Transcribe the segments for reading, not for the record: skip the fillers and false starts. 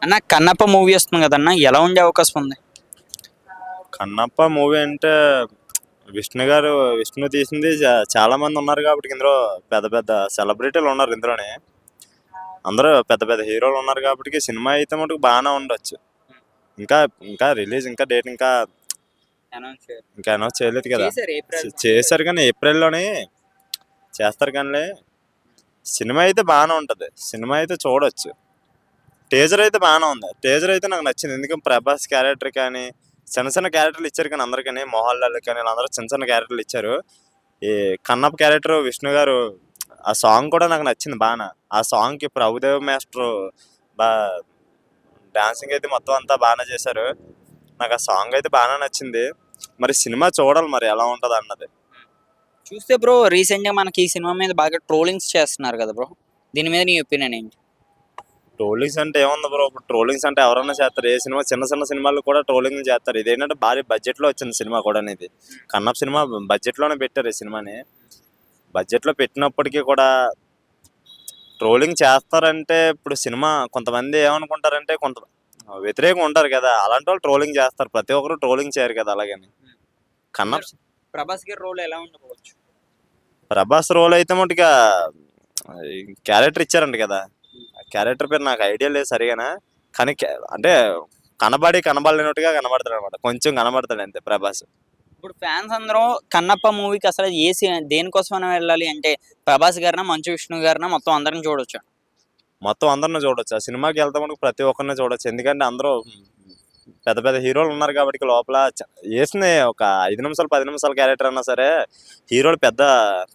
అన్న కన్నప్ప మూవీ వస్తుంది కదన్న, ఎలా ఉండే అవకాశం ఉంది? కన్నప్ప మూవీ అంటే విష్ణు తీసింది. చాలా మంది ఉన్నారు కాబట్టి ఇందులో పెద్ద పెద్ద సెలబ్రిటీలు ఉన్నారు ఇందులోనే. అందరూ పెద్ద పెద్ద హీరోలు ఉన్నారు కాబట్టి సినిమా అయితే మటుకు బాగానే ఉండొచ్చు. ఇంకా ఇంకా రిలీజ్ ఇంకా డేట్ ఇంకా ఇంకా అనౌన్స్ చేయలేదు కదా. చేశారు కానీ ఏప్రిల్లోనే చేస్తారు కానీ సినిమా అయితే బాగానే ఉంటుంది. సినిమా అయితే చూడొచ్చు. టేజర్ అయితే బాగానే ఉంది. టేజర్ అయితే నాకు నచ్చింది. ఎందుకంటే ప్రభాస్ క్యారెక్టర్ కానీ చిన్న చిన్న క్యారెక్టర్లు ఇచ్చారు కానీ అందరికీ మోహన్ లాల్ కానీ వీళ్ళందరూ చిన్న చిన్న క్యారెక్టర్లు ఇచ్చారు. ఈ కన్నప్ప క్యారెక్టర్ విష్ణు గారు ఆ సాంగ్ కూడా నాకు నచ్చింది బాగా. ఆ సాంగ్కి ప్రభుదేవ్ మాస్టర్ బా డాన్సింగ్ అయితే మొత్తం అంతా బాగానే చేశారు. నాకు ఆ సాంగ్ అయితే బాగానే నచ్చింది. మరి సినిమా చూడాలి మరి ఎలా ఉంటుంది అన్నది. చూస్తే బ్రో రీసెంట్ గా మనకి ఈ సినిమా మీద బాగా ట్రోలింగ్స్ చేస్తున్నారు కదా బ్రో, దీని మీద నీ ఒపీనియన్ ఏంటి? ట్రోలింగ్స్ అంటే ఏముంది బ్రో, ఇప్పుడు ట్రోలింగ్స్ అంటే ఎవరైనా చేస్తారు. ఏ సినిమా చిన్న చిన్న సినిమాలు కూడా ట్రోలింగ్ చేస్తారు. ఇదేంటంటే భారీ బడ్జెట్లో వచ్చింది సినిమా కూడా. ఇది కన్నప్ప సినిమా బడ్జెట్లోనే పెట్టారు. ఈ సినిమాని బడ్జెట్లో పెట్టినప్పటికీ కూడా ట్రోలింగ్ చేస్తారంటే ఇప్పుడు సినిమా కొంతమంది ఏమనుకుంటారంటే కొంత వ్యతిరేకం ఉంటారు కదా, అలాంటి వాళ్ళు ట్రోలింగ్ చేస్తారు. ప్రతి ఒక్కరు ట్రోలింగ్ చేయరు కదా. అలాగని కన్నప్ప ప్రభాస్ గారి రోల్ ఎలా ఉండవచ్చు? ప్రభాస్ రోల్ అయితే మటుగా క్యారెక్టర్ ఇచ్చారంట కదా. క్యారెక్టర్ పేరు నాకు ఐడియా లేదు సరిగానా, కానీ అంటే కనబడలేనట్టుగా కనబడతాడు అనమాట. కొంచెం కనబడతాడు అంతే ప్రభాస్. ఇప్పుడు ఫ్యాన్స్ అందరూ కన్నప్ప మూవీకి అసలు దేనికోసమైనా వెళ్ళాలి అంటే ప్రభాస్ గారినా మంచు విష్ణు గారినా మొత్తం అందరం చూడొచ్చు? మొత్తం అందరిని చూడొచ్చు. ఆ సినిమాకి వెళ్తే మనకు ప్రతి ఒక్కరిని చూడొచ్చు. ఎందుకంటే అందరూ పెద్ద పెద్ద హీరోలు ఉన్నారు కాబట్టి లోపల వేసిన ఒక 5 నిమిషాలు 10 నిమిషాల క్యారెక్టర్ అన్నా సరే హీరోలు పెద్ద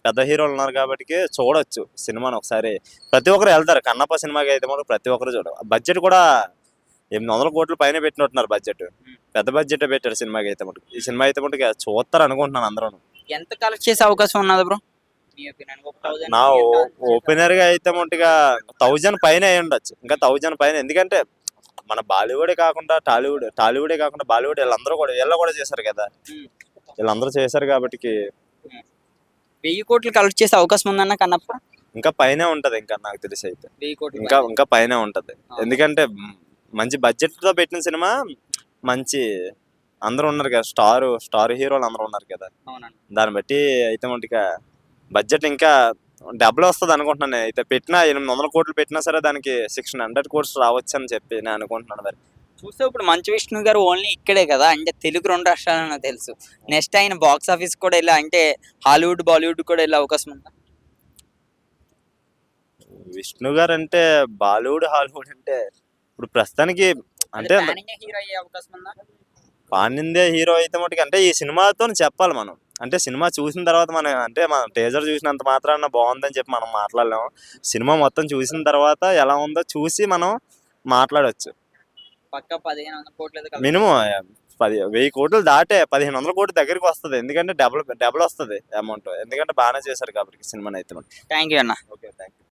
పెద్ద హీరోలు ఉన్నారు కాబట్టి చూడొచ్చు సినిమాని ఒకసారి. ప్రతి ఒక్కరు వెళ్తారు కన్నప్ప సినిమాకి అయితే మనం ప్రతి ఒక్కరు చూడ. బడ్జెట్ కూడా 800 కోట్ల పైన పెట్టినట్టున్నారు బడ్జెట్. పెద్ద బడ్జెట్ పెట్టారు సినిమాకి అయితే మటుకు. ఈ సినిమా అయితే మటుకు చూస్తారు అనుకుంటున్నాను అందరూ. ఎంత కలెక్ట్ చేసే అవకాశం ఉన్నది బ్రో? నా ఓపెనర్ గా అయితే మటుగా 1000 పైన అయి ఉండొచ్చు. ఇంకా 1000 పైన. ఎందుకంటే మన బాలీవుడే కాకుండా టాలీవుడే కాకుండా బాలీవుడ్ వీళ్ళు కూడా చేశారు కదా. వీళ్ళందరూ చేశారు కాబట్టి 1000 కోట్లు కలెక్ట్ చేసే అవకాశం ఉందన్న కన్నప్ప? ఇంకా పైనే ఉంటది. ఇంకా నాకు తెలిసి అయితే 1000 కోట్లు ఇంకా పైనే ఉంటది. ఎందుకంటే మంచి బడ్జెట్ తో పెట్టిన సినిమా. మంచి అందరూ ఉన్నారు కదా, స్టార్ హీరోలు అందరూ ఉన్నారు కదా. దాన్ని బట్టి అయితే మటుగా బడ్జెట్ ఇంకా డబ్బులు వస్తుంది అనుకుంటున్నాను. అయితే పెట్టినా 800 కోట్లు పెట్టినా సరే దానికి 600 కోట్స్ రావచ్చు అని చెప్పి నేను అనుకుంటున్నాను. మరి చూస్తే ఇప్పుడు మంచు విష్ణు గారు ఓన్లీ ఇక్కడే కదా, అంటే తెలుగు 2 రాష్ట్రాలని తెలుసు. నెక్స్ట్ ఆయన బాక్స్ ఆఫీస్ కూడా ఇలా అంటే హాలీవుడ్ బాలీవుడ్ కూడా వెళ్ళే అవకాశం ఉందా? విష్ణు గారు అంటే బాలీవుడ్ హాలీవుడ్ అంటే ఇప్పుడు ప్రస్తుతానికి అంటే హీరో అయ్యే అవకాశం ఉందా? పాన్ ఇండియా హీరో అయితే మటుకు అంటే ఈ సినిమాతో చెప్పాలి మనం. అంటే సినిమా చూసిన తర్వాత మనం టీజర్ చూసినంత మాత్రాన బాగుందని చెప్పి మనం మాట్లాడలేము. సినిమా మొత్తం చూసిన తర్వాత ఎలా ఉందో చూసి మనం మాట్లాడవచ్చు. పక్క 1500 కోట్లు మినిమం 1000 కోట్లు దాటే 1500 కోట్ల దగ్గరికి వస్తుంది. ఎందుకంటే డబుల్ వస్తుంది అమౌంట్. ఎందుకంటే బాగానే చేశారు కాబట్టి సినిమాని అయితే. థ్యాంక్ యూ అన్న. Okay, thank you.